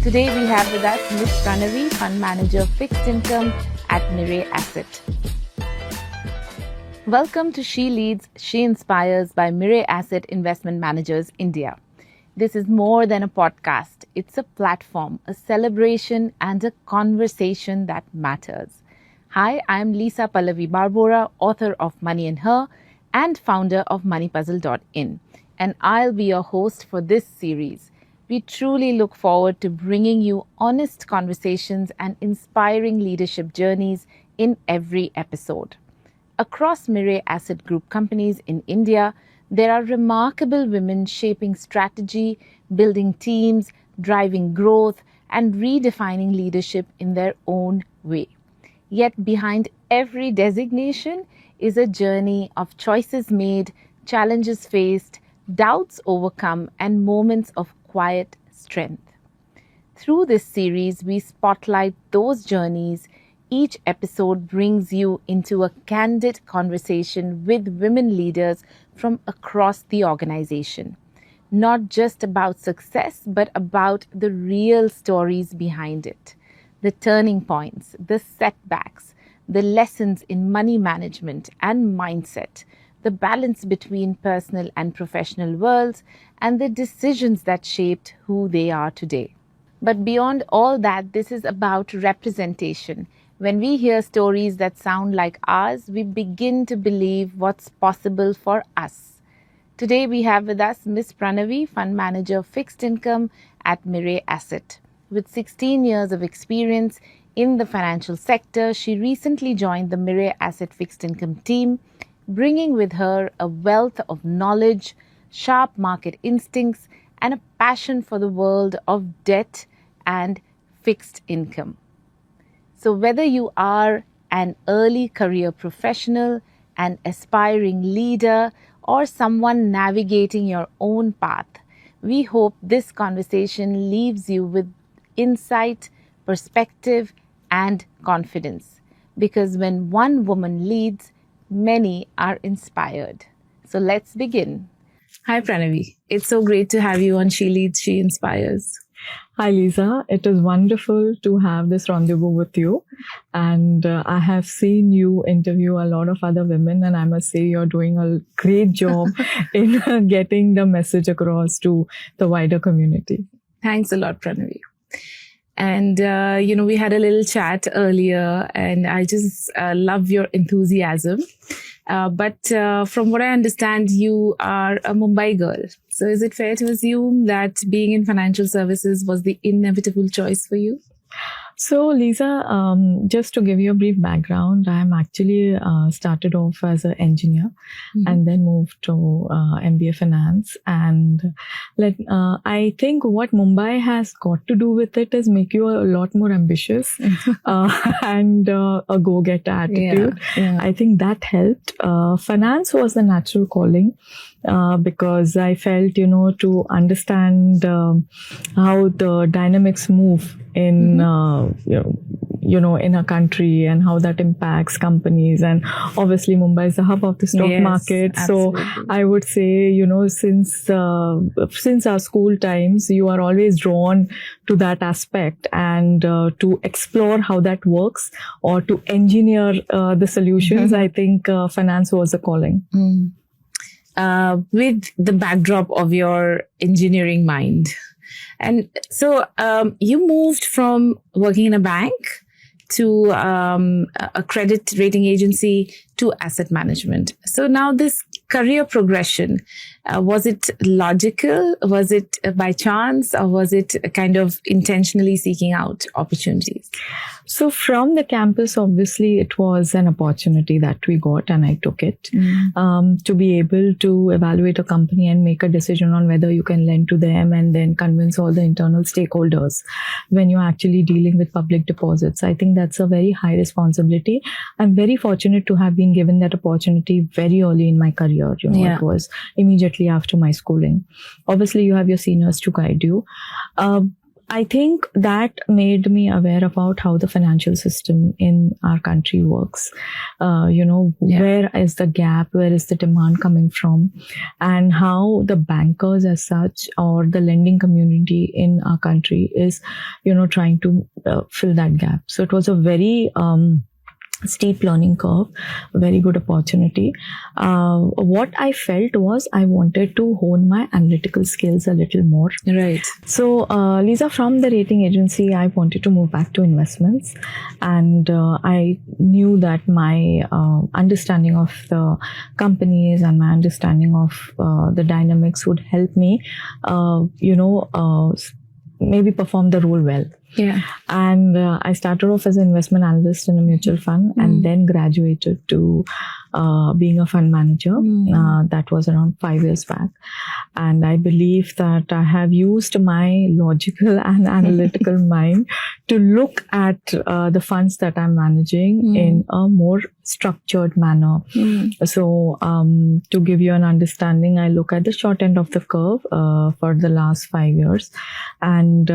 Today we have with us Ms. Pranavi, Fund Manager Fixed Income at Mirae Asset. Welcome to She Leads, She Inspires by Mirae Asset Investment Managers India. This is more than a podcast. It's a platform, a celebration and a conversation that matters. Hi, I'm Lisa Pallavi Barbora, author of Money and Her and founder of moneypuzzle.in, and I'll be your host for this series. We truly look forward to bringing you honest conversations and inspiring leadership journeys in every episode. Across Mirae Asset Group companies in India, there are remarkable women shaping strategy, building teams, driving growth, and redefining leadership in their own way. Yet behind every designation is a journey of choices made, challenges faced, doubts overcome, and moments of quiet strength. Through this series, we spotlight those journeys. Each episode brings you into a candid conversation with women leaders from across the organization. Not just about success, but about the real stories behind it. The turning points, the setbacks, the lessons in money management and mindset, the balance between personal and professional worlds, and the decisions that shaped who they are today. But beyond all that, this is about representation. When we hear stories that sound like ours, we begin to believe what's possible for us. Today we have with us Ms. Pranavi, Fund Manager Fixed Income at Mirae Asset. With 16 years of experience in the financial sector, she recently joined the Mirae Asset Fixed Income team, bringing with her a wealth of knowledge, sharp market instincts, and a passion for the world of debt and fixed income. So whether you are an early career professional, an aspiring leader, or someone navigating your own path, we hope this conversation leaves you with insight, perspective, and confidence. Because when one woman leads, many are inspired. So let's begin. Hi, Pranavi. It's so great to have you on She Leads, She Inspires. Hi, Lisa. It is wonderful to have this rendezvous with you. And I have seen you interview a lot of other women, and I must say you're doing a great job in getting the message across to the wider community. Thanks a lot, Pranavi. And, we had a little chat earlier, and I just love your enthusiasm. But from what I understand, you are a Mumbai girl. So is it fair to assume that being in financial services was the inevitable choice for you? So, Lisa, just to give you a brief background, I am actually started off as an engineer and then moved to MBA Finance. And I think what Mumbai has got to do with it is make you a lot more ambitious and a go-getter attitude. Yeah. I think that helped. Finance was the natural calling. Because I felt, to understand how the dynamics move in, in a country and how that impacts companies. And obviously, Mumbai is the hub of the stock market. Absolutely. So I would say, since our school times, you are always drawn to that aspect and to explore how that works or to engineer the solutions. I think finance was a calling. With the backdrop of your engineering mind. And so you moved from working in a bank to a credit rating agency to asset management. So now this career progression, was it logical? Was it by chance? Or was it kind of intentionally seeking out opportunities? So from the campus, obviously, it was an opportunity that we got and I took it to be able to evaluate a company and make a decision on whether you can lend to them and then convince all the internal stakeholders when you're actually dealing with public deposits. I think that's a very high responsibility. I'm very fortunate to have been given that opportunity very early in my career. It was immediately after my schooling. Obviously, you have your seniors to guide you. I think that made me aware about how the financial system in our country works. Where is the gap? Where is the demand coming from? And how the bankers as such or the lending community in our country is, trying to fill that gap. So it was a very steep learning curve, a very good opportunity. What I felt was I wanted to hone my analytical skills a little more. Right. So, Lisa, from the rating agency, I wanted to move back to investments. And I knew that my understanding of the companies and my understanding of the dynamics would help me, maybe perform the role well. Yeah. And I started off as an investment analyst in a mutual fund and then graduated to being a fund manager. That was around 5 years back. And I believe that I have used my logical and analytical mind to look at the funds that I'm managing in a more structured manner. So to give you an understanding, I look at the short end of the curve for the last 5 years. And,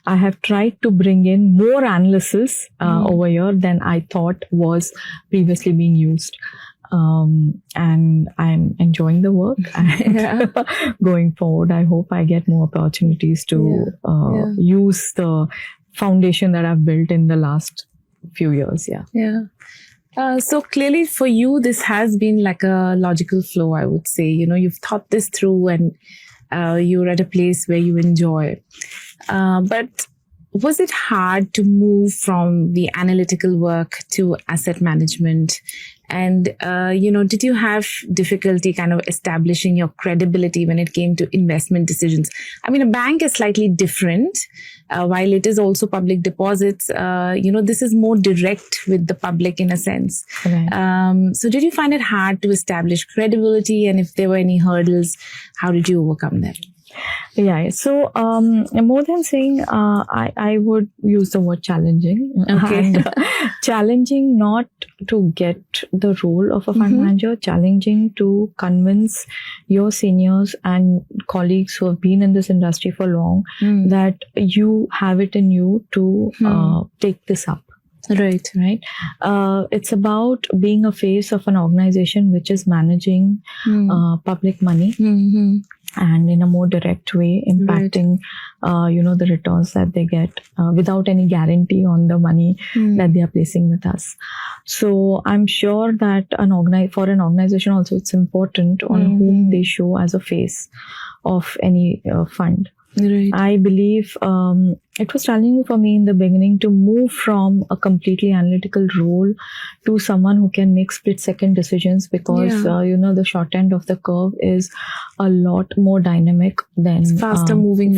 I have tried to bring in more analysis over here than I thought was previously being used. And I'm enjoying the work. And going forward, I hope I get more opportunities to use the foundation that I've built in the last few years. So clearly for you, this has been like a logical flow, I would say. You've thought this through and you're at a place where you enjoy. But was it hard to move from the analytical work to asset management? And, did you have difficulty kind of establishing your credibility when it came to investment decisions? I mean, a bank is slightly different. While it is also public deposits, this is more direct with the public in a sense. Right. So did you find it hard to establish credibility? And if there were any hurdles, how did you overcome them? Yeah. So, more than saying, I would use the word challenging. Okay. And, challenging not to get the role of a fund manager, challenging to convince your seniors and colleagues who have been in this industry for long that you have it in you to take this up. Right. It's about being a face of an organization which is managing public money. And in a more direct way, impacting, the returns that they get without any guarantee on the money that they are placing with us. So I'm sure that for an organization also, it's important on whom they show as a face of any fund. Right. I believe it was challenging for me in the beginning to move from a completely analytical role to someone who can make split-second decisions because, the short end of the curve is a lot more dynamic than faster-moving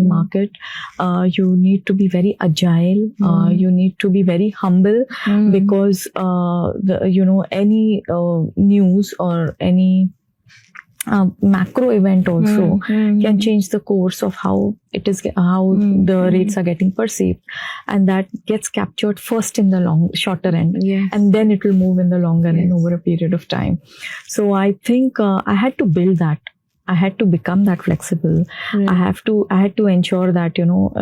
market. You need to be very agile. You need to be very humble because, any news or any macro event also can change the course of how the rates are getting perceived, and that gets captured first in the shorter end, and then it will move in the longer end over a period of time. So I think I had to build that. I had to become that flexible. Right. I had to ensure that,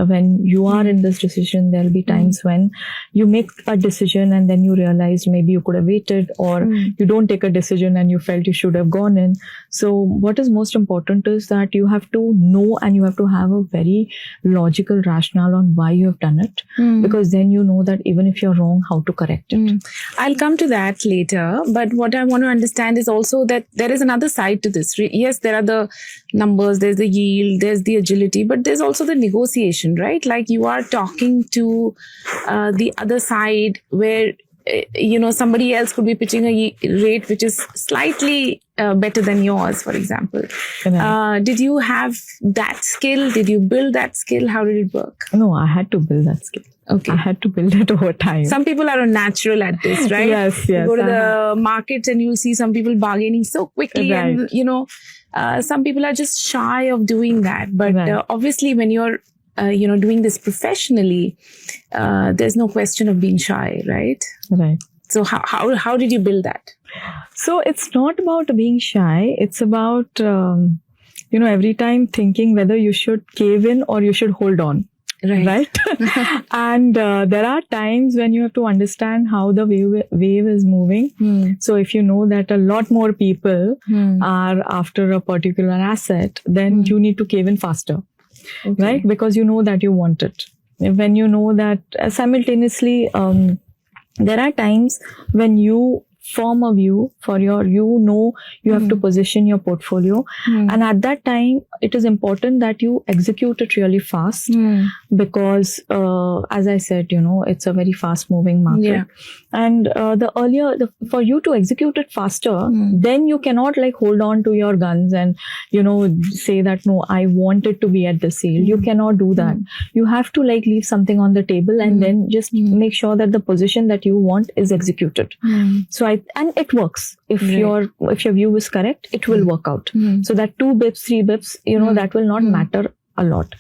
when you are in this decision, there'll be times when you make a decision and then you realize maybe you could have waited, or you don't take a decision and you felt you should have gone in. So what is most important is that you have to know and you have to have a very logical rationale on why you have done it, because then you know that even if you're wrong, how to correct it. I'll come to that later. But what I want to understand is also that there is another side to this. Yes, there are the numbers, there's the yield, there's the agility, but there's also the negotiation, right? Like you are talking to the other side where, somebody else could be pitching a rate which is slightly better than yours, for example. Did you have that skill? Did you build that skill? How did it work? No, I had to build that skill. Okay. I had to build it over time. Some people are natural at this, right? Yes. You go to the markets and you'll see some people bargaining so quickly, and some people are just shy of doing that. But obviously, when you're doing this professionally, there's no question of being shy, right? Right. So how did you build that? So it's not about being shy. It's about every time thinking whether you should cave in or you should hold on. Right. And there are times when you have to understand how the wave is moving. So if you know that a lot more people are after a particular asset, then you need to cave in faster. Okay. Right? Because you know that you want it. When you know that simultaneously, there are times when you form a view for you have to position your portfolio. And at that time, it is important that you execute it really fast because, as I said, it's a very fast moving market. Yeah. And for you to execute it faster, then you cannot hold on to your guns and, say that, no, I want it to be at the sale. You cannot do that. You have to leave something on the table and then just make sure that the position that you want is executed. So and it works. If your view is correct, it will work out. So that 2 bips, 3 bips, that will not matter a lot.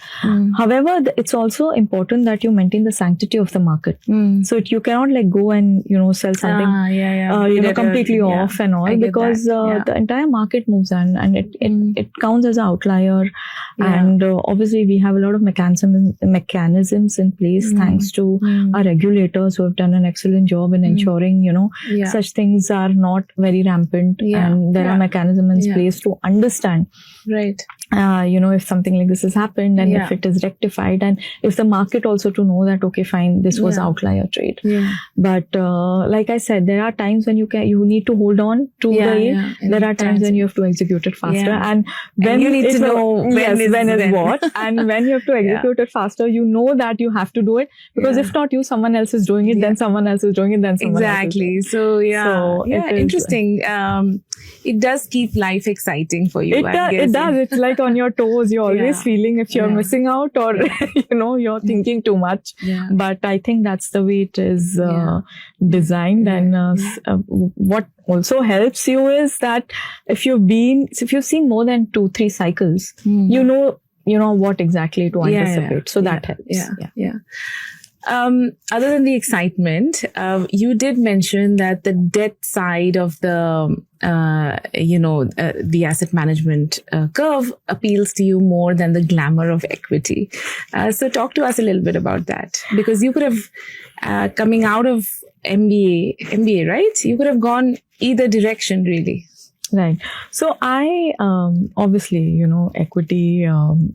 However, it's also important that you maintain the sanctity of the market. So you cannot go and sell something completely off and all, because the entire market moves and it counts as an outlier. And obviously we have a lot of mechanisms in place thanks to our regulators who have done an excellent job in ensuring such things are not very rampant, and there are mechanisms in place to understand if something like this has happened and if it is rectified, and if the market also to know that, okay, fine, this was outlier trade. But like I said, there are times when you need to hold on to the A. There are times when you have to execute it faster. And when you need to know when is what. And when you have to execute it faster, you know that you have to do it, because if not you, someone else is doing it, then someone else is doing it, then someone else is doing it. So interesting. It does keep life exciting for you. It does. It's like on your toes. You're always feeling if you're missing out or, you're thinking too much. But I think that's the way it is designed. And what also helps you is that if you've seen more than 2-3 cycles, you know what exactly to anticipate. So that helps. Other than the excitement, you did mention that the debt side of the asset management curve appeals to you more than the glamour of equity. So talk to us a little bit about that, because you could have, coming out of MBA, right? You could have gone either direction, really. Right. So I, obviously, equity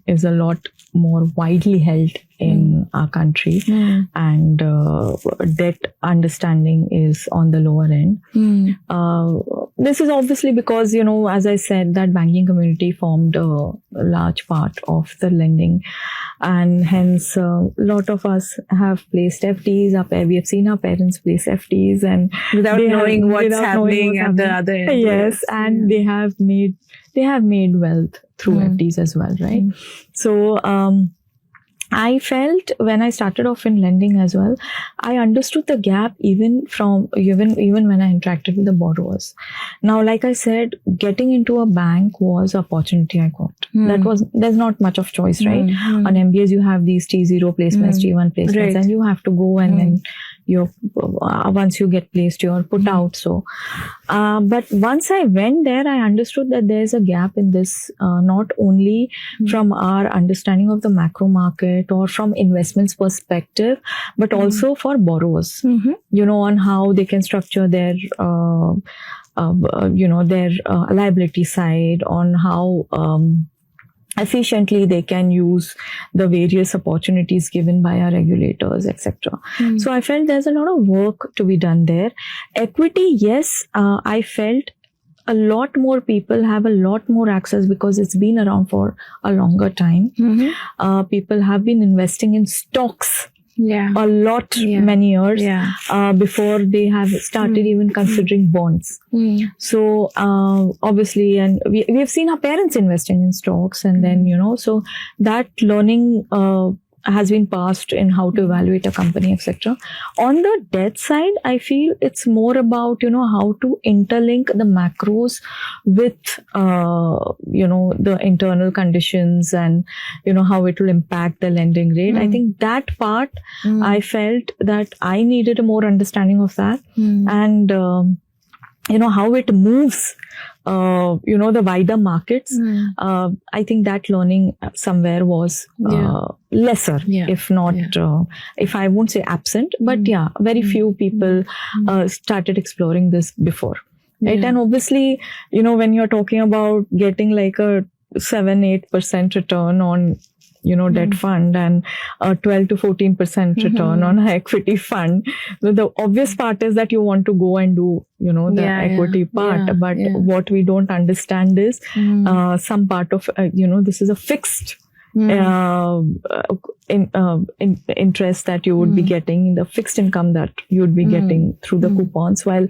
is a lot more widely held in our country, and debt understanding is on the lower end. This is obviously because, as I said, that banking community formed a large part of the lending, and hence a lot of us have placed FDs. We have seen our parents place FDs and without knowing what's happening at the other end. Yes, and they have made wealth through FDs as well, right? So I felt when I started off in lending as well, I understood the gap even when I interacted with the borrowers. Now, like I said, getting into a bank was an opportunity I got. There's not much of choice, right? On MBAs, you have these T0 placements, T1 placements, and you have to go and then once you get placed, you're put out. So, but once I went there, I understood that there's a gap in this, not only from our understanding of the macro market or from investments perspective, but also for borrowers, on how they can structure their, their liability side, on how, efficiently they can use the various opportunities given by our regulators, etc. So I felt there's a lot of work to be done there. Equity, yes, I felt a lot more people have a lot more access because it's been around for a longer time. People have been investing in stocks a lot, many years before they have started even considering bonds. So obviously, and we have seen our parents investing in stocks, and then so that learning has been passed in how to evaluate a company, etc. On the debt side, I feel it's more about how to interlink the macros with the internal conditions and how it will impact the lending rate. I think that part I felt that I needed a more understanding of that, and how it moves, the wider markets. I think that learning somewhere was lesser, if not, if I won't say absent, but very few people started exploring this before. Right. And obviously, when you're talking about getting like a 7-8% return on debt fund and a 12 to 14% return on an equity fund. The obvious part is that you want to go and do, the equity part. But what we don't understand is some part of, this is a fixed interest that you would be getting, the fixed income that you would be getting through the coupons, while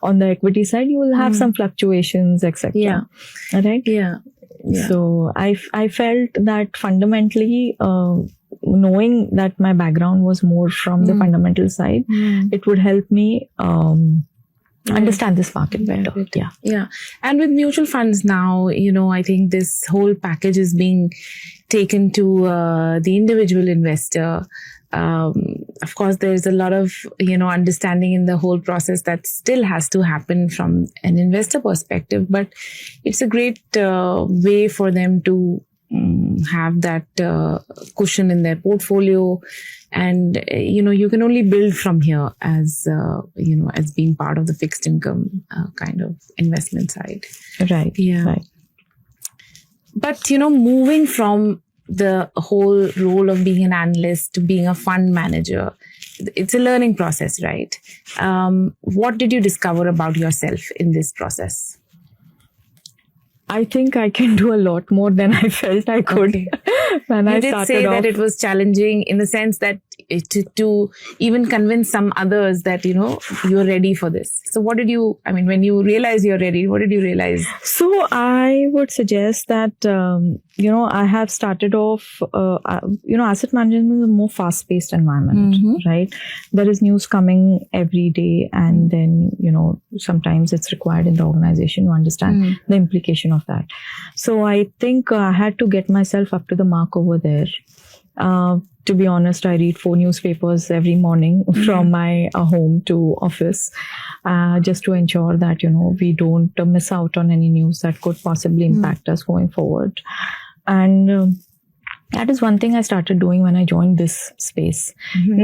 on the equity side, you will have some fluctuations, etc. Right? Yeah. So I felt that fundamentally, knowing that my background was more from the fundamental side, it would help me understand this market better. Yeah. And with mutual funds now, I think this whole package is being taken to the individual investor. Of course, there's a lot of, understanding in the whole process that still has to happen from an investor perspective, but it's a great way for them to have that cushion in their portfolio. And, you can only build from here as, as being part of the fixed income kind of investment side. Right. Yeah. Right. But, moving from the whole role of being an analyst to being a fund manager, it's a learning process, right? What did you discover about yourself in this process? I think I can do a lot more than I felt I could when I started off. You did say that it was challenging in the sense that to even convince some others that, you're ready for this. So what did you, when you realized you're ready, what did you realize? So I would suggest that, I have started off, asset management is a more fast-paced environment, right? There is news coming every day, and then, sometimes it's required in the organization to understand the implication of that. So I think I had to get myself up to the mark over there. To be honest, I read 4 newspapers every morning from my home to office, just to ensure that, we don't miss out on any news that could possibly impact us going forward. And that is one thing I started doing when I joined this space,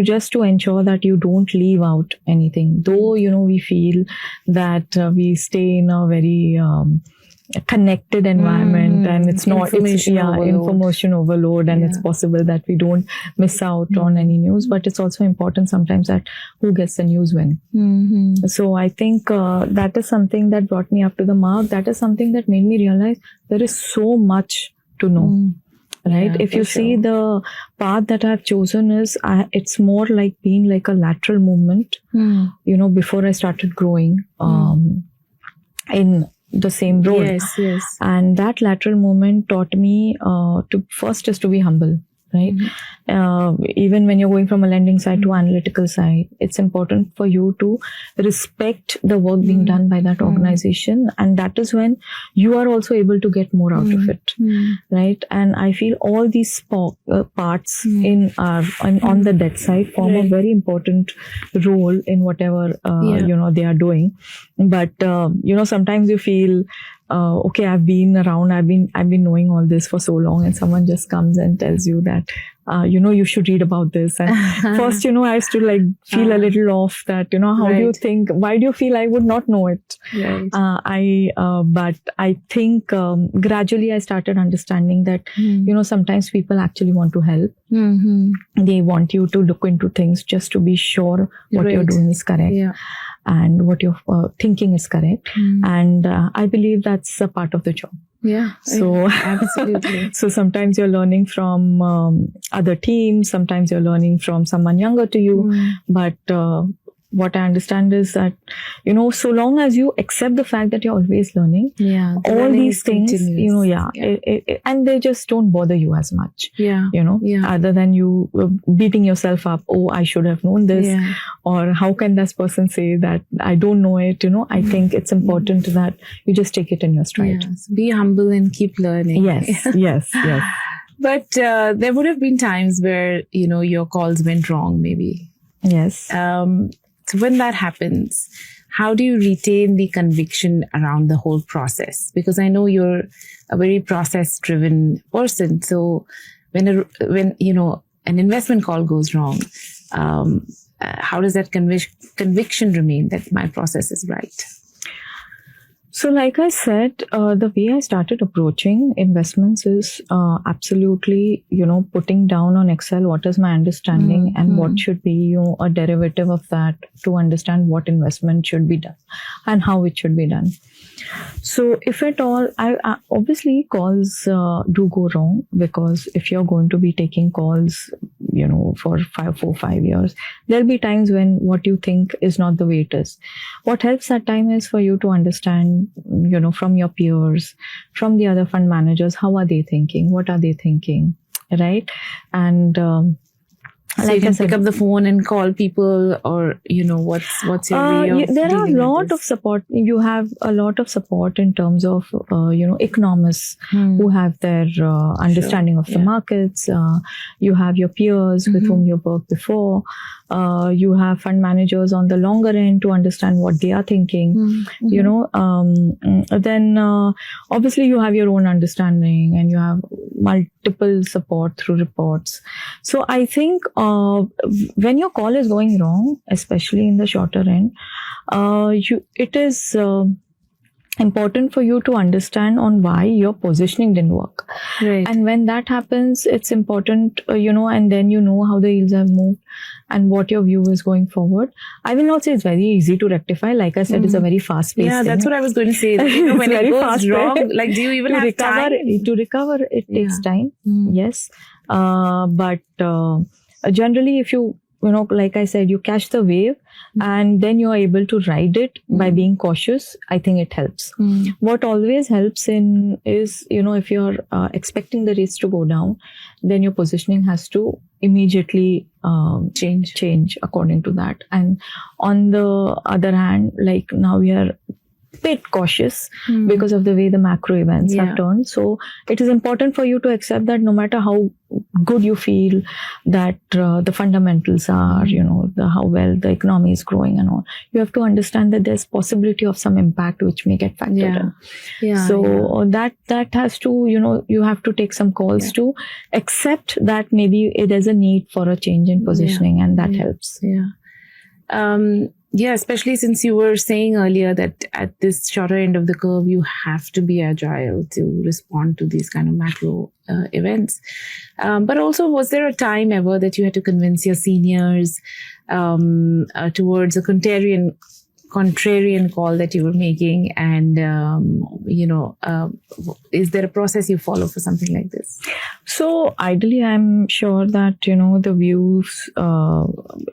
just to ensure that you don't leave out anything. Though, we feel that we stay in a very connected environment, and it's not information overload, and it's possible that we don't miss out on any news, but it's also important sometimes that who gets the news when. So I think that is something that brought me up to the mark. That is something that made me realize there is so much to know. Right? If you see the path that I've chosen is, it's more like being like a lateral movement, before I started growing in the same road. Yes. And that lateral movement taught me to be humble, right? Even when you're going from a lending side to analytical side, it's important for you to respect the work being done by that organization. And that is when you are also able to get more out of it, right? And I feel all these parts on the debt side form a very important role in whatever, they are doing. But, sometimes you feel, okay, I've been around, I've been knowing all this for so long, and someone just comes and tells you that, you should read about this. And first, I used to feel a little off that, how do you think, why do you feel I would not know it? Right. But I think, gradually I started understanding that, sometimes people actually want to help. They want you to look into things just to be sure what you're doing is correct. And what you're thinking is correct. And I believe that's a part of the job. So absolutely. So sometimes you're learning from other teams, sometimes you're learning from someone younger to you. But what I understand is that, so long as you accept the fact that you're always learning, all these things, and they just don't bother you as much, other than you beating yourself up. Oh, I should have known this. Or how can this person say that I don't know it? I think it's important that you just take it in your stride. So be humble and keep learning. Yes. But there would have been times where, your calls went wrong, maybe. Yes. So when that happens, how do you retain the conviction around the whole process? Because I know you're a very process-driven person. So when an investment call goes wrong, how does that conviction remain that my process is right? So like I said, the way I started approaching investments is absolutely, putting down on Excel what is my understanding and what should be a derivative of that to understand what investment should be done and how it should be done. So if at all, I obviously calls do go wrong, because if you're going to be taking calls, for 5 years, there'll be times when what you think is not the way it is. What helps that time is for you to understand, from your peers, from the other fund managers, how are they thinking? What are they thinking? Right? And so like you can pick up the phone and call people, or what's your way of there are a lot with of support. You have a lot of support in terms of economists who have their understanding of the markets. You have your peers with whom you worked before. You have fund managers on the longer end to understand what they are thinking. Then obviously you have your own understanding, and you have multiple support through reports. So I think when your call is going wrong, especially in the shorter end, it is important for you to understand on why your positioning didn't work. Right. And when that happens, it's important, and then how the yields have moved and what your view is going forward. I will not say it's very easy to rectify. Like I said, it's a very fast-paced thing. That's what I was going to say. When it goes wrong, like, do you even have time? To recover, it takes time. Yes. But generally, if you, like I said, you catch the wave and then you're able to ride it by being cautious, I think it helps. What always helps is, if you're expecting the rates to go down, then your positioning has to immediately change according to that. And on the other hand, like now we are bit cautious because of the way the macro events have turned. So it is important for you to accept that no matter how good you feel that the fundamentals are, how well the economy is growing and all, you have to understand that there's possibility of some impact which may get factored in. So that has to, you have to take some calls to accept that maybe there's a need for a change in positioning, and that helps. Especially since you were saying earlier that at this shorter end of the curve, you have to be agile to respond to these kind of macro events. But also, was there a time ever that you had to convince your seniors towards a contrarian call that you were making? And, is there a process you follow for something like this? So ideally, I'm sure that, the views,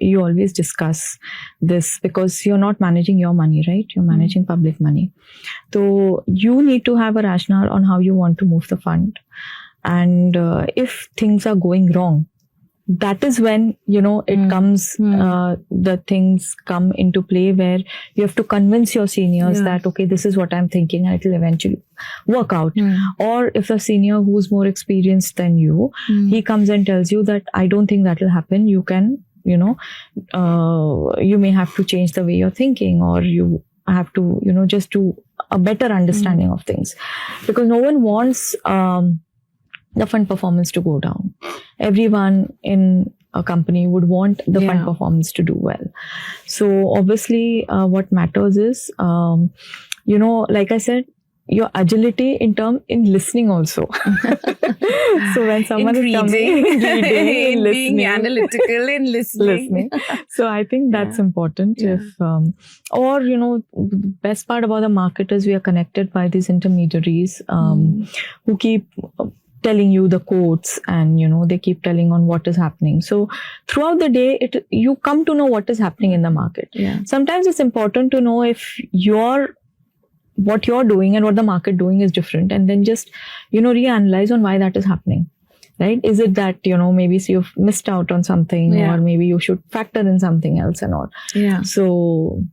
you always discuss this because you're not managing your money, right? You're managing public money. So you need to have a rationale on how you want to move the fund. And if things are going wrong, that is when, it comes, the things come into play where you have to convince your seniors that, okay, this is what I'm thinking and it will eventually work out. Or if a senior who's more experienced than you, he comes and tells you that I don't think that will happen. You can, you may have to change the way you're thinking, or you have to, just do a better understanding of things, because no one wants, the fund performance to go down. Everyone in a company would want the fund performance to do well. So obviously, what matters is, like I said, your agility in listening also. So when someone is coming, reading, in being analytical, in listening. So I think that's important. If the best part about the market is we are connected by these intermediaries who keep telling you the quotes, and they keep telling on what is happening. So throughout the day, you come to know what is happening in the market. Sometimes it's important to know if what you're doing and what the market doing is different, and then just reanalyze on why that is happening. Right? Is it that maybe you've missed out on something, or maybe you should factor in something else and all. So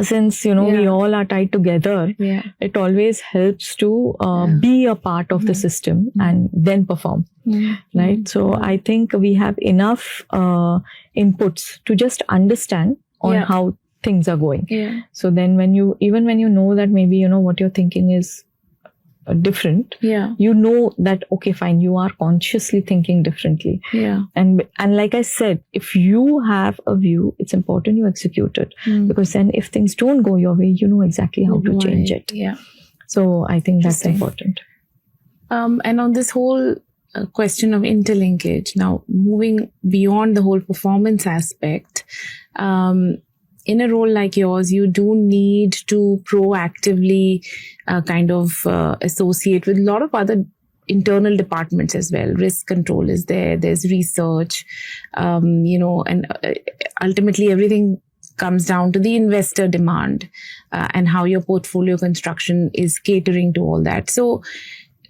since we all are tied together, it always helps to be a part of the system and then perform. Right? So I think we have enough inputs to just understand on how things are going. Yeah. So then when you know that maybe, what you're thinking is different, you know that, okay, fine, you are consciously thinking differently. Yeah. And like I said, if you have a view, it's important you execute it, because then if things don't go your way, you know exactly how to change it. Yeah. So I think that's important. And on this whole question of interlinkage, now moving beyond the whole performance aspect, in a role like yours, you do need to proactively associate with a lot of other internal departments as well. Risk control is there, there's research, and ultimately everything comes down to the investor demand and how your portfolio construction is catering to all that. So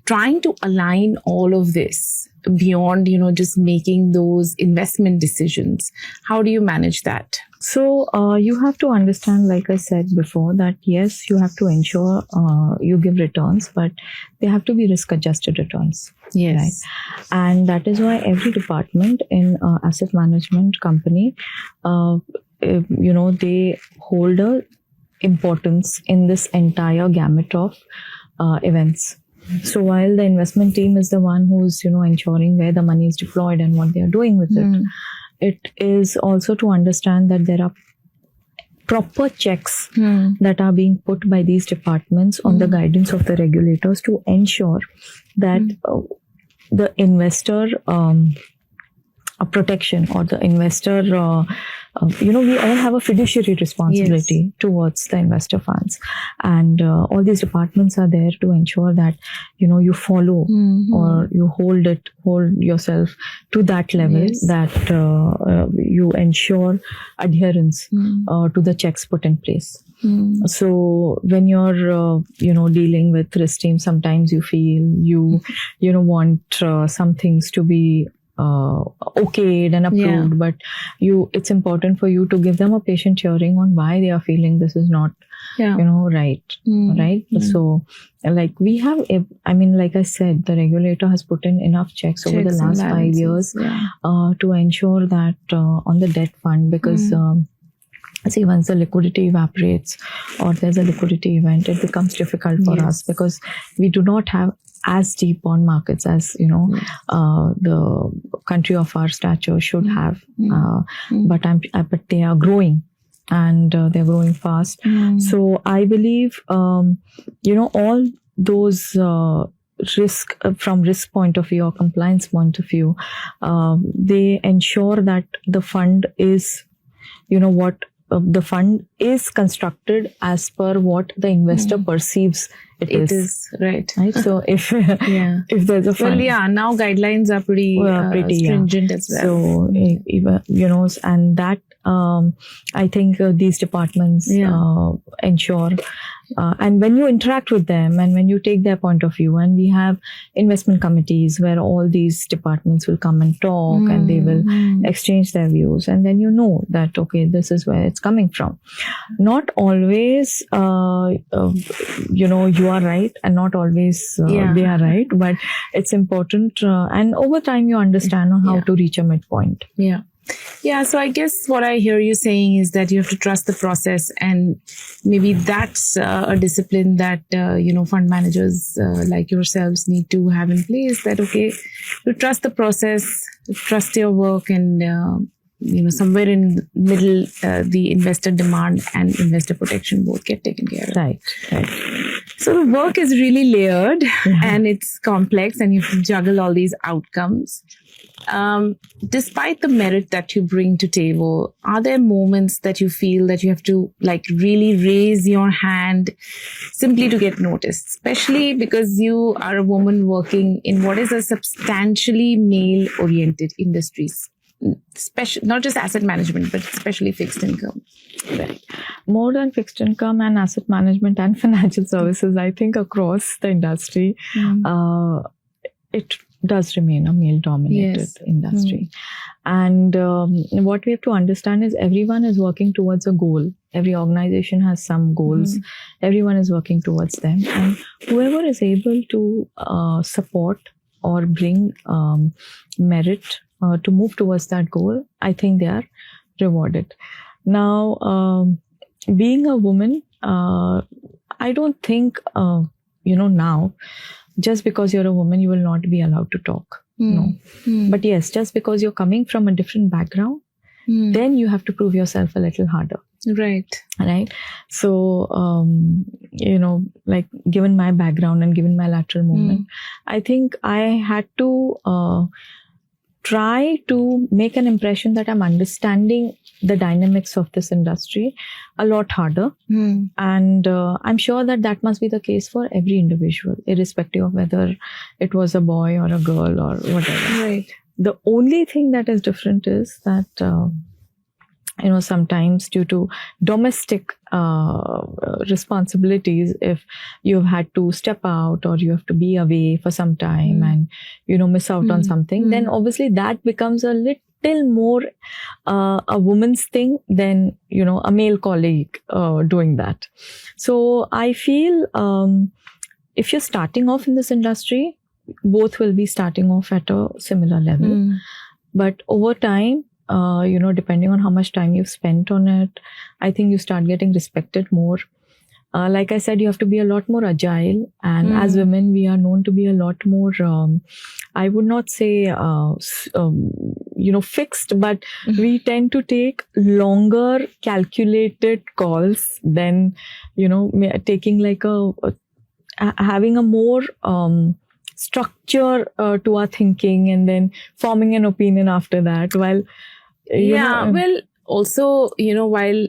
trying to align all of this beyond, just making those investment decisions, how do you manage that? So you have to understand, like I said before, that yes, you have to ensure you give returns, but they have to be risk-adjusted returns. Yes. Right? And that is why every department in asset management company, they hold a importance in this entire gamut of events. So while the investment team is the one who's, ensuring where the money is deployed and what they are doing with it, it is also to understand that there are proper checks that are being put by these departments on the guidance of the regulators to ensure that the investor protection or the investor, we all have a fiduciary responsibility towards the investor funds, and all these departments are there to ensure that you follow or you hold yourself to that level, that you ensure adherence to the checks put in place. So when you're dealing with risk team, sometimes you feel you want some things to be okayed and approved, but it's important for you to give them a patient hearing on why they are feeling this is not right. So like we have like I said, the regulator has put in enough checks over the last 5 years to ensure that on the debt fund, because see, once the liquidity evaporates or there's a liquidity event, it becomes difficult for us, because we do not have as deep bond markets as the country of our stature should have, but they are growing, and they're growing fast. So I believe all those risk from risk point of view or compliance point of view, they ensure that the fund is the fund is constructed as per what the investor perceives it is. Right. So if if there's a fund, now guidelines are pretty stringent as well. So and that I think these departments ensure. And when you interact with them and when you take their point of view, and we have investment committees where all these departments will come and talk and they will exchange their views, and then that, okay, this is where it's coming from. Not always, you are right, and not always they are right, but it's important. And over time, you understand how to reach a midpoint. Yeah, so I guess what I hear you saying is that you have to trust the process, and maybe that's a discipline that, fund managers like yourselves need to have in place, that, okay, you trust the process, trust your work, and, somewhere in the middle, the investor demand and investor protection both get taken care of. Right. So the work is really layered and it's complex, and you have to juggle all these outcomes. Despite the merit that you bring to table, are there moments that you feel that you have to really raise your hand simply to get noticed, especially because you are a woman working in what is a substantially male-oriented industries? Not just asset management, but especially fixed income. Right. More than fixed income and asset management and financial services, I think across the industry, it does remain a male-dominated industry. And what we have to understand is everyone is working towards a goal. Every organization has some goals. Everyone is working towards them. And whoever is able to support or bring merit to move towards that goal, I think they are rewarded. Now, being a woman, I don't think, now, just because you're a woman, you will not be allowed to talk. No. But yes, just because you're coming from a different background, then you have to prove yourself a little harder. Right. So, like given my background and given my lateral movement, I think I had to try to make an impression that I'm understanding the dynamics of this industry a lot harder. And I'm sure that must be the case for every individual, irrespective of whether it was a boy or a girl or whatever. Right. The only thing that is different is that, sometimes due to domestic responsibilities, if you've had to step out or you have to be away for some time and, miss out on something, then obviously that becomes a little more a woman's thing than, a male colleague doing that. So I feel if you're starting off in this industry, both will be starting off at a similar level. But over time, depending on how much time you've spent on it, I think you start getting respected more. Like I said, you have to be a lot more agile. And as women, we are known to be a lot more, I would not say, fixed, but we tend to take longer calculated calls than, taking like having a more structure to our thinking and then forming an opinion after that. While, well, also, while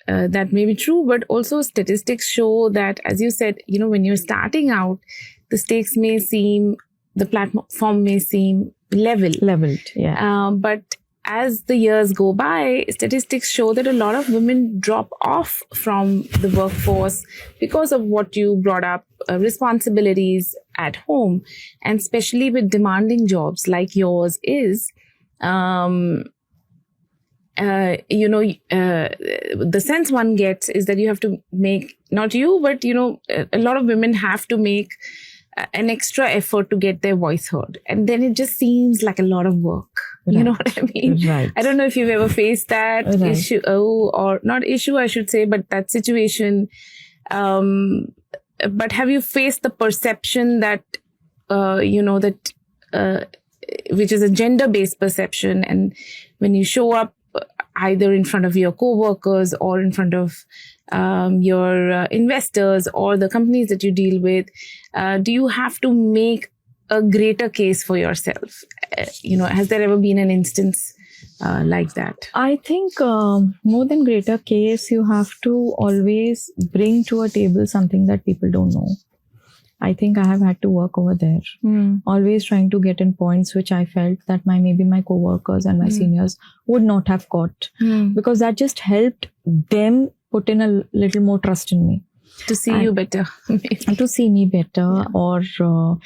that may be true, but also statistics show that, as you said, when you're starting out, the stakes may seem, the platform may seem leveled. Yeah. But as the years go by, statistics show that a lot of women drop off from the workforce because of what you brought up, responsibilities at home, and especially with demanding jobs like yours is, the sense one gets is that you have to make, not you, but, a lot of women have to make an extra effort to get their voice heard. And then it just seems like a lot of work. Right. You know what I mean? Right. I don't know if you've ever faced that issue, or not issue, I should say, but that situation. But have you faced the perception that, which is a gender-based perception, and when you show up either in front of your co-workers or in front of your investors or the companies that you deal with, do you have to make a greater case for yourself? Has there ever been an instance like that? I think more than greater case, you have to always bring to a table something that people don't know. I think I have had to work over there. Always trying to get in points which I felt that maybe my co-workers and my seniors would not have got. Because that just helped them put in a little more trust in me. To see you better. To see me better, or, to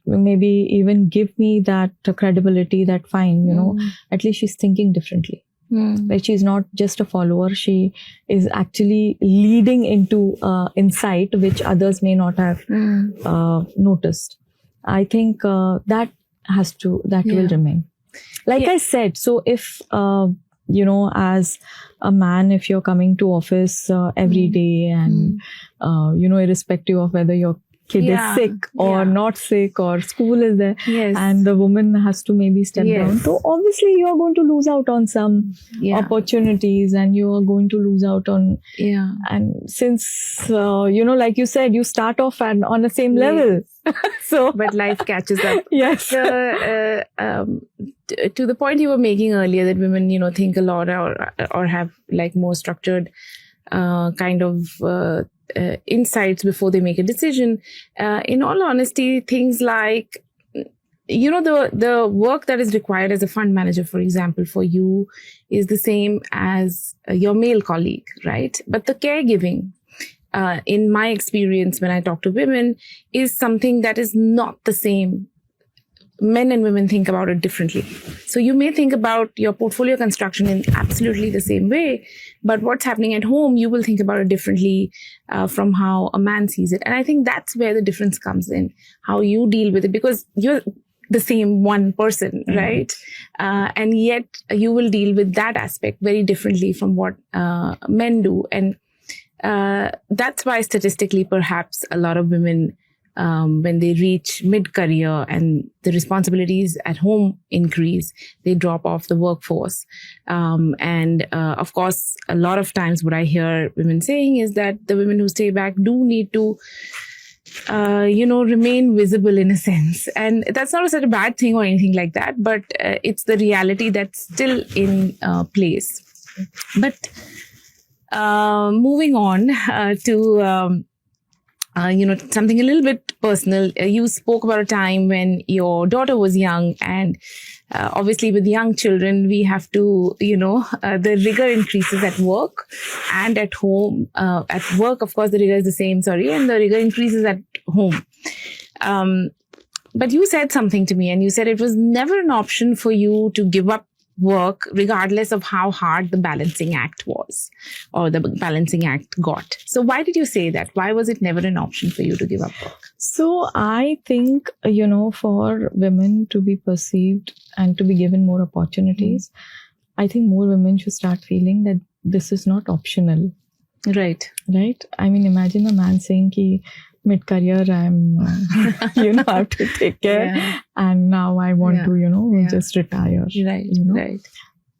maybe even give me that credibility that fine, at least she's thinking differently. Like she's not just a follower, she is actually leading into insight which others may not have noticed. I think that will remain. Like I said, so if, as a man, if you're coming to office every day and, irrespective of whether your kid is sick or not sick or school is there, and the woman has to maybe step down. So obviously you are going to lose out on some opportunities, and you are going to lose out on, and since, like you said, you start off on the same level. So, but life catches up. Yes. To the point you were making earlier that women, think a lot or have like more structured kind of insights before they make a decision. In all honesty, things like, the work that is required as a fund manager, for example, for you is the same as your male colleague, right? But the caregiving, in my experience, when I talk to women, is something that is not the same. Men and women think about it differently. So you may think about your portfolio construction in absolutely the same way, but what's happening at home, you will think about it differently from how a man sees it. And I think that's where the difference comes in, how you deal with it, because the same one person, right? And yet you will deal with that aspect very differently from what men do. And that's why statistically, perhaps a lot of women, when they reach mid-career and the responsibilities at home increase, they drop off the workforce. And of course, a lot of times what I hear women saying is that the women who stay back do need to remain visible in a sense. And that's not such a bad thing or anything like that, but it's the reality that's still in place. But moving on to something a little bit personal. You spoke about a time when your daughter was young, and obviously with young children, we have to, the rigor increases at work and at home. At work, of course, the rigor is the same, and the rigor increases at home. But you said something to me, and you said it was never an option for you to give up work regardless of how hard the balancing act was or the balancing act got. So why did you say that? Why was it never an option for you to give up work? So I think, for women to be perceived and to be given more opportunities, I think more women should start feeling that this is not optional. Right. I mean, imagine a man saying ki mid-career, I'm, I have to take care, and now I want to, just retire. Right.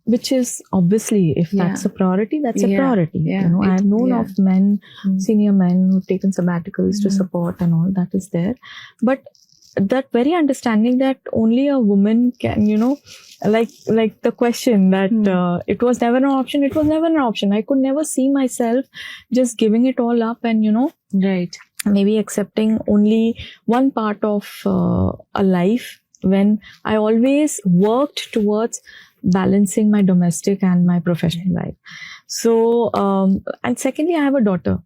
Which is obviously, if that's a priority, that's a priority. I have known of men, senior men who've taken sabbaticals to support and all that is there. But that very understanding that only a woman can, like the question that it was never an option. It was never an option. I could never see myself just giving it all up and, Right. maybe accepting only one part of a life, when I always worked towards balancing my domestic and my professional life. So, and secondly, I have a daughter.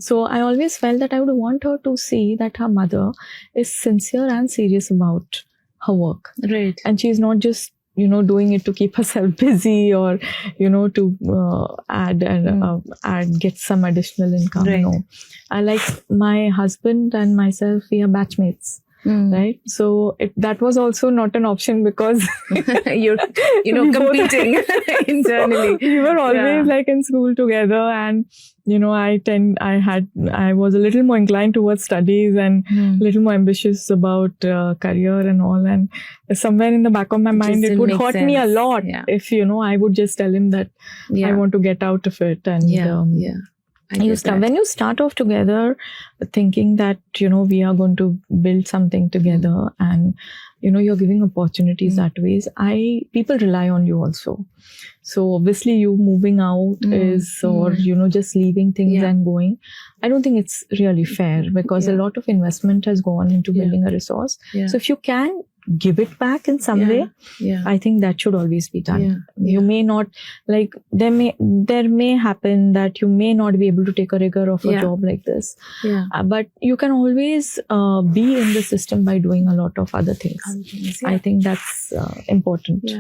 So I always felt that I would want her to see that her mother is sincere and serious about her work. Right. And she's not just, doing it to keep herself busy or, to get some additional income. Right. No. I like my husband and myself, we are batchmates. Right. So that was also not an option because you're, competing internally. So we were always like in school together, and I was a little more inclined towards studies and a little more ambitious about career and all. And somewhere in the back of my mind, it would hurt me a lot if, I would just tell him that I want to get out of it. And when you start off together thinking that, we are going to build something together and, you're giving opportunities that ways, people rely on you also. So obviously you moving out or, just leaving things and going. I don't think it's really fair because a lot of investment has gone into building a resource. So if you can give it back in some way, I think that should always be done. You may not, like, there may happen that you may not be able to take a rigor of a job like this. But you can always be in the system by doing a lot of other things. I think that's important.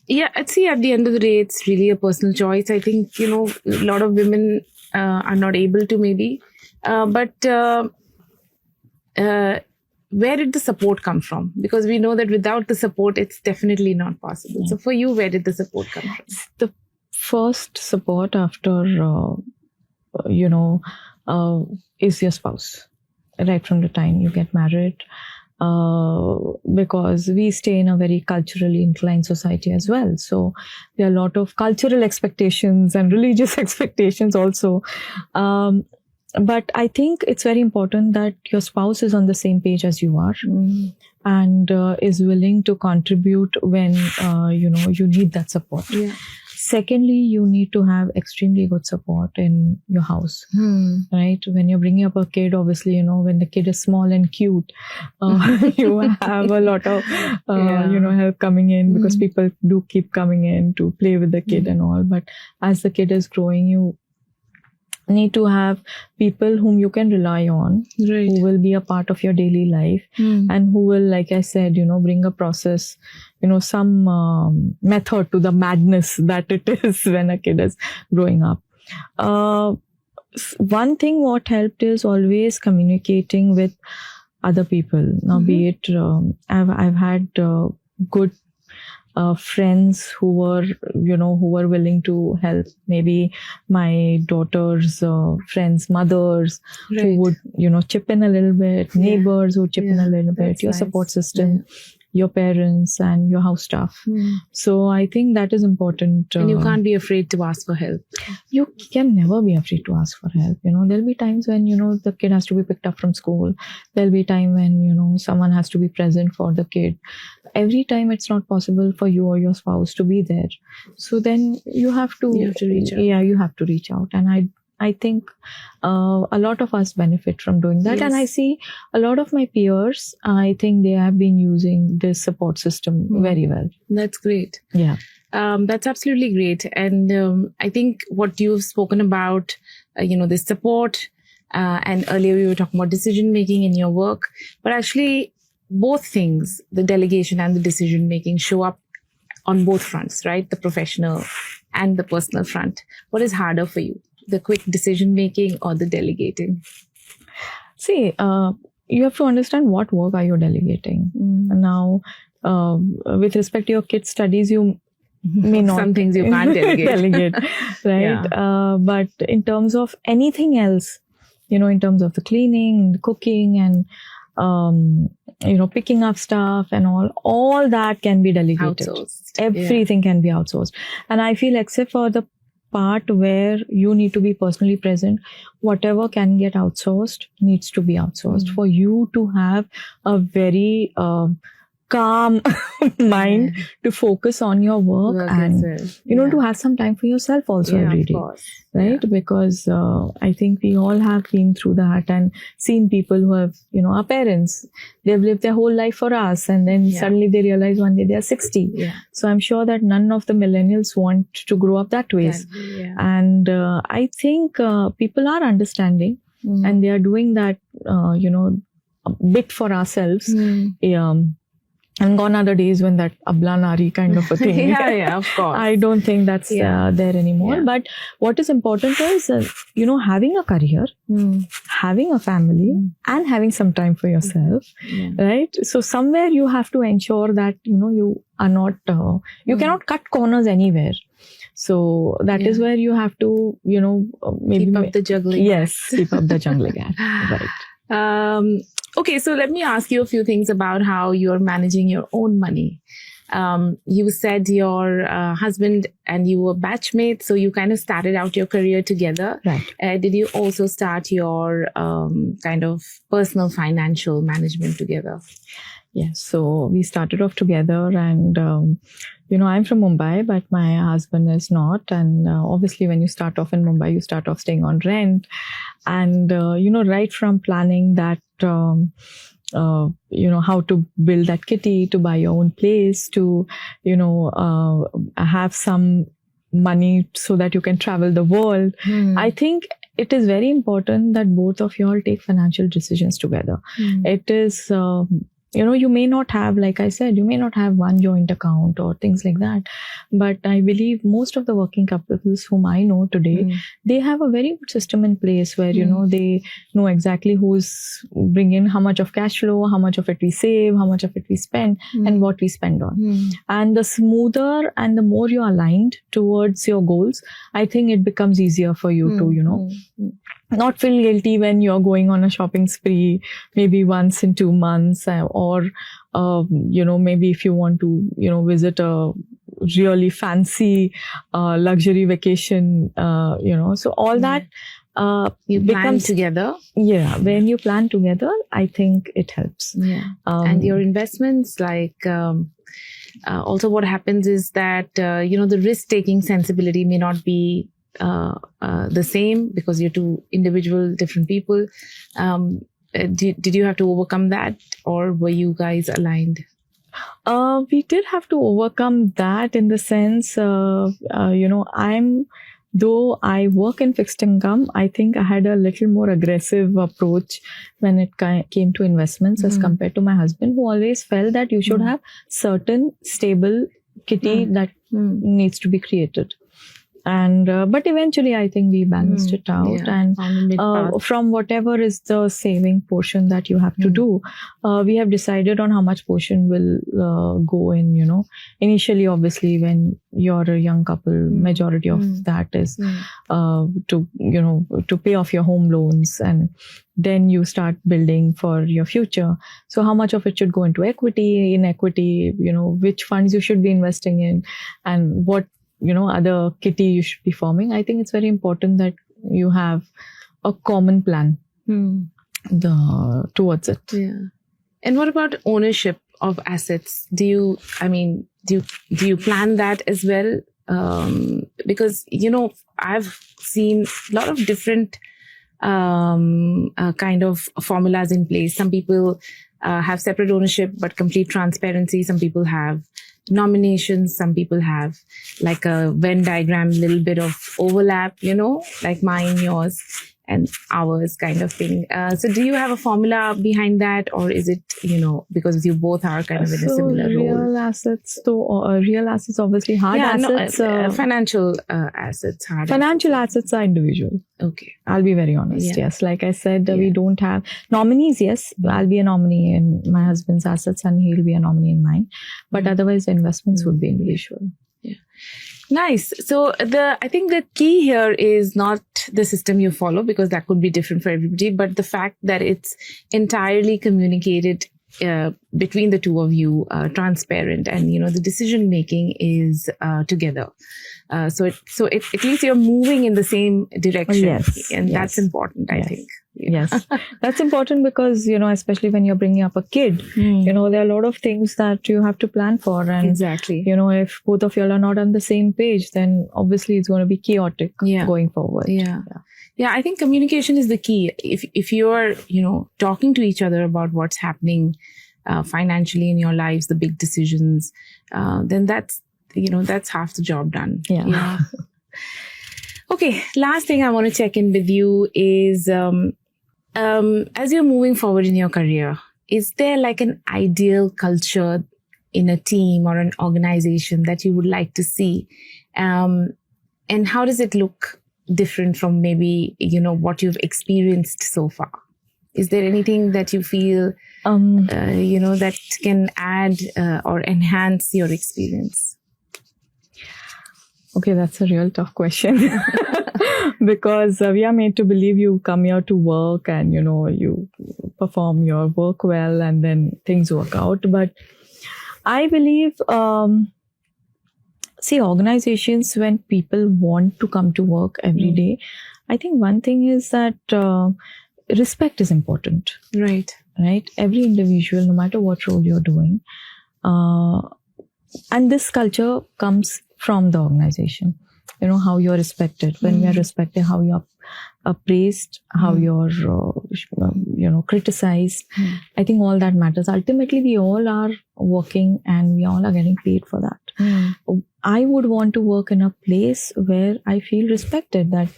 Yeah, I'd say at the end of the day, it's really a personal choice. I think, a lot of women are not able to maybe. But where did the support come from? Because we know that without the support, it's definitely not possible. So for you, where did the support come from? The first support after, is your spouse. Right from the time you get married. Because we stay in a very culturally inclined society as well. So there are a lot of cultural expectations and religious expectations also. But I think it's very important that your spouse is on the same page as you are and is willing to contribute when, you need that support. Secondly, you need to have extremely good support in your house, right? When you're bringing up a kid, obviously, when the kid is small and cute, you have a lot of, help coming in because people do keep coming in to play with the kid and all. But as the kid is growing, you need to have people whom you can rely on, who will be a part of your daily life and who will, like I said, bring a process, some method to the madness that it is when a kid is growing up. One thing what helped is always communicating with other people. Now, be it I've had good friends who were willing to help. Maybe my daughter's friends, mothers who would chip in a little bit. Neighbors who chip in a little bit. Your support system. Your parents and your house staff. So I think that is important. And you can't be afraid to ask for help. You can never be afraid to ask for help. There'll be times when, the kid has to be picked up from school. There'll be time when, someone has to be present for the kid. Every time it's not possible for you or your spouse to be there. So then you have to reach out. Yeah, you have to reach out. And I think a lot of us benefit from doing that. And I see a lot of my peers, I think they have been using this support system very well. That's great. Yeah. That's absolutely great. And I think what you've spoken about, this support, and earlier we were talking about decision making in your work, but actually both things, the delegation and the decision making, show up on both fronts, right? The professional and the personal front. What is harder for you? The quick decision making or the delegating? See, you have to understand what work are you delegating. Now, with respect to your kids' studies, you may not. Some things you can't delegate, right? Yeah. But in terms of anything else, in terms of the cleaning, the cooking, and picking up stuff and all that can be delegated. Outsourced. Everything can be outsourced. And I feel, except for the part where you need to be personally present, whatever can get outsourced needs to be outsourced for you to have a very calm mind to focus on your work and to have some time for yourself also every day, right? Because I think we all have been through that and seen people who have, our parents, they've lived their whole life for us, and then suddenly they realize one day they are 60. So I'm sure that none of the millennials want to grow up that way. And I think people are understanding and they are doing that, a bit for ourselves. And gone are the days when that abla nari kind of a thing. Of course. I don't think that's there anymore. But what is important is, having a career, having a family, and having some time for yourself, right? So somewhere you have to ensure that, you are not, you cannot cut corners anywhere. So that is where you have to, maybe keep up the juggling. Yes, keep up the juggling act. Right. Okay, so let me ask you a few things about how you're managing your own money. You said your husband and you were batchmates, so you kind of started out your career together. Right. Did you also start your kind of personal financial management together? Yes, so we started off together, and I'm from Mumbai, but my husband is not. And obviously, when you start off in Mumbai, you start off staying on rent, and right from planning that, how to build that kitty, to buy your own place, to have some money so that you can travel the world. I think it is very important that both of you all take financial decisions together. It is you may not have, like I said, you may not have one joint account or things like that. But I believe most of the working couples whom I know today, they have a very good system in place where, they know exactly who's bringing how much of cash flow, how much of it we save, how much of it we spend, and what we spend on. And the smoother and the more you're aligned towards your goals, I think it becomes easier for you to, not feel guilty when you're going on a shopping spree, maybe once in 2 months, or, maybe if you want to, visit a really fancy, luxury vacation, so all that, you plan together. Yeah. When you plan together, I think it helps. And your investments, also what happens is that, the risk-taking sensibility may not be the same because you're two individual, different people. Did you have to overcome that, or were you guys aligned? We did have to overcome that in the sense, though I work in fixed income, I think I had a little more aggressive approach when it came to investments as compared to my husband, who always felt that you should have certain stable kitty that needs to be created. And but eventually I think we balanced it out, and on the mid path. from whatever is the saving portion that you have to do, we have decided on how much portion will go in, initially obviously when you're a young couple, majority of that is to pay off your home loans, and then you start building for your future. So how much of it should go into equity, in equity, which funds you should be investing in, and what other kitty you should be forming. I think it's very important that you have a common plan towards it. Yeah. And what about ownership of assets? Do you plan that as well? Because I've seen a lot of different kind of formulas in place. Some people have separate ownership but complete transparency. Some people have nominations. Some people have like a Venn diagram, little bit of overlap, like mine, yours, and ours kind of thing. So do you have a formula behind that, or is it, because you both are kind of in a similar role? Real assets, real assets, obviously hard assets. Financial assets, hard financial assets are individual. Okay. I'll be very honest. Yeah. Yes. Like I said, we don't have nominees. Yes. I'll be a nominee in my husband's assets and he'll be a nominee in mine. But otherwise the investments would be individual. Yeah. Nice. So I think the key here is not the system you follow, because that could be different for everybody, but the fact that it's entirely communicated between the two of you, transparent, and the decision making is together. So at least you're moving in the same direction. Yes, and yes. that's important, I think. Yeah. Yes, that's important because, especially when you're bringing up a kid, there are a lot of things that you have to plan for. And, exactly. If both of you are not on the same page, then obviously it's going to be chaotic going forward. Yeah, I think communication is the key. If you're, talking to each other about what's happening financially in your lives, the big decisions, then that's half the job done. Yeah. Okay, last thing I want to check in with you is, as you're moving forward in your career, is there like an ideal culture in a team or an organization that you would like to see? And how does it look different from maybe, what you've experienced so far? Is there anything that you feel, that can add or enhance your experience? Okay, that's a real tough question because we are made to believe you come here to work and, you perform your work well and then things work out. But I believe, organizations, when people want to come to work every day, I think one thing is that respect is important. Right. Every individual, no matter what role you're doing. And this culture comes from the organization, how you're respected. When we are respected, how you're praised, how you're, criticized. I think all that matters. Ultimately, we all are working and we all are getting paid for that. I would want to work in a place where I feel respected. That,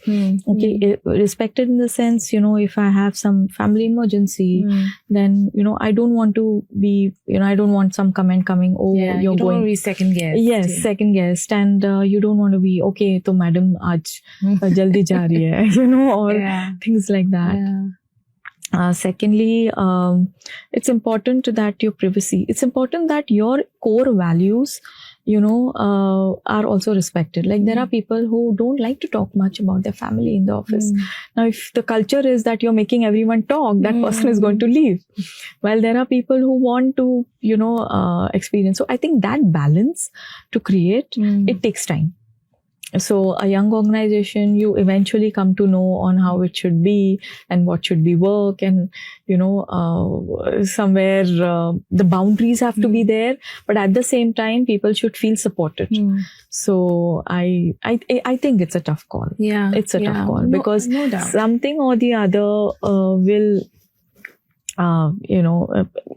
respected in the sense, if I have some family emergency, then, I don't want to be, I don't want some comment coming, you're you don't going want to be second guessed. Yes, second guessed. And you don't want to be, okay, to madam, aaj jaldi ja rahi hai, or things like that. Secondly, it's important that your privacy, it's important that your core values, are also respected. Like there are people who don't like to talk much about their family in the office. Now, if the culture is that you're making everyone talk, that person is going to leave. While there are people who want to, experience. So I think that balance to create, it takes time. So a young organization, you eventually come to know on how it should be and what should be work, and somewhere the boundaries have to be there, but at the same time people should feel supported. So I think it's a tough call. It's a tough call because no doubt. Something or the other will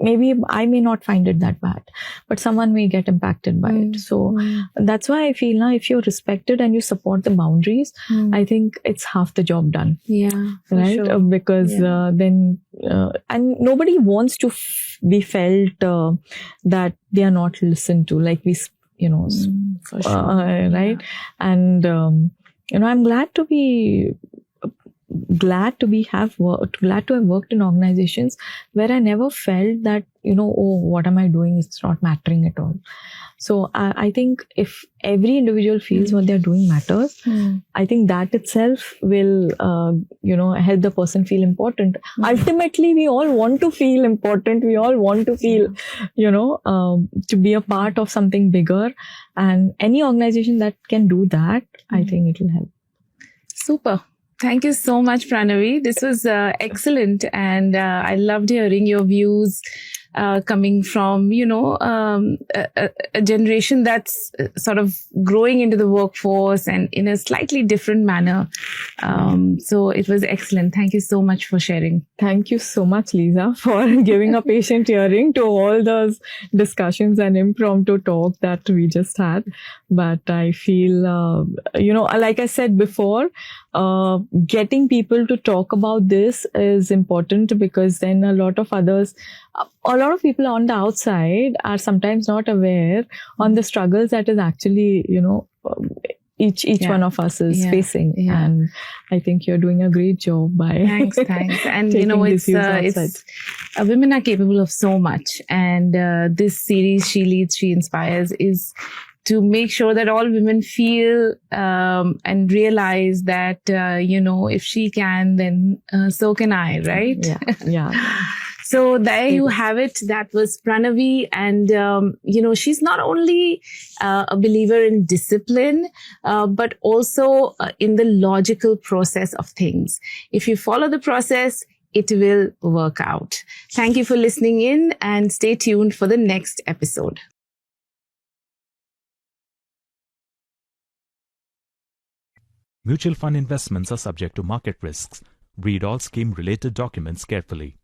maybe I may not find it that bad, but someone may get impacted by it. So that's why I feel now if you're respected and you support the boundaries, I think it's half the job done. Right? Sure. Because then, and nobody wants to be felt that they are not listened to, like we, for sure. right? And I'm glad to have worked in organizations where I never felt that, oh, what am I doing? It's not mattering at all. So I think if every individual feels what they're doing matters, I think that itself will, help the person feel important. Ultimately, we all want to feel important. We all want to feel, to be a part of something bigger. And any organization that can do that, I think it will help. Super. Thank you so much, Pranavi. This was excellent. And I loved hearing your views coming from, a generation that's sort of growing into the workforce and in a slightly different manner. So it was excellent. Thank you so much for sharing. Thank you so much, Lisa, for giving a patient hearing to all those discussions and impromptu talk that we just had. But I feel, like I said before, getting people to talk about this is important, because then a lot of people on the outside are sometimes not aware on the struggles that is actually, each one of us is facing. Yeah. And I think you're doing a great job by thanks. And it's women are capable of so much. And this series, She Leads, She Inspires, is to make sure that all women feel and realize that, if she can, then so can I, right? Yeah. So there you have it. That was Pranavi. And, she's not only a believer in discipline, but also in the logical process of things. If you follow the process, it will work out. Thank you for listening in, and stay tuned for the next episode. Mutual fund investments are subject to market risks. Read all scheme-related documents carefully.